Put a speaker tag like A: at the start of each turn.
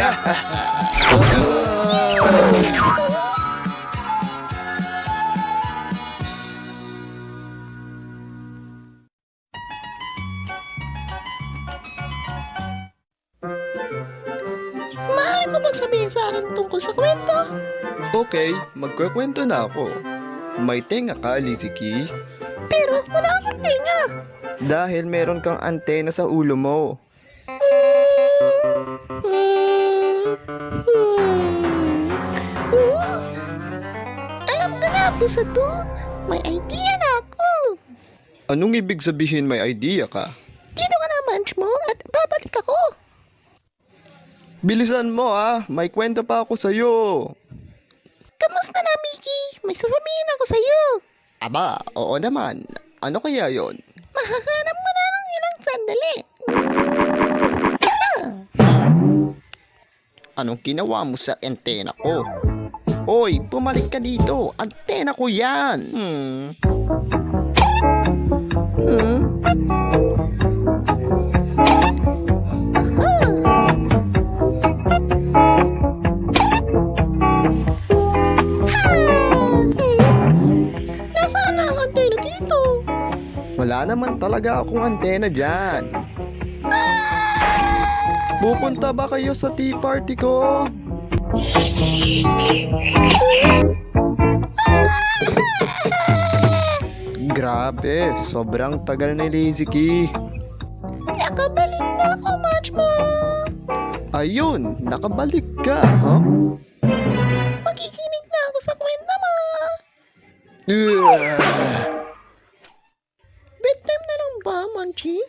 A: Maaari mo bang sabihin sa akin tungkol sa kwento?
B: Okay, magkukwento na ako. May tenga ka, Lizzie.
A: Pero wala akong tenga.
B: Dahil meron kang antena sa ulo mo.
A: Alam ko na, pusa to. May idea na ako.
B: Anong ibig sabihin may idea ka?
A: Dito ka na, Munch mo, at babalik ako.
B: Bilisan mo may kwento pa ako sa'yo.
A: Kamusta na, Mickey? May sasabihin ako sa'yo.
B: Aba, oo naman. Ano kaya yon?
A: Mahahanap mo na ng ilang sandali.
B: Anong ginawa mo sa antena ko? Hoy, pumalik ka dito. Antena ko yan.
A: Nasaan na ang antena dito?
B: Wala naman talaga akong antena dyan. Pupunta ba kayo sa tea party ko? Grabe, sobrang tagal na Lizzie.
A: Nakabalik na ako, Munch mo.
B: Ayun, nakabalik ka, ha?
A: Makikinig na ako sa kwento mo. Bedtime na lang ba, Munchie?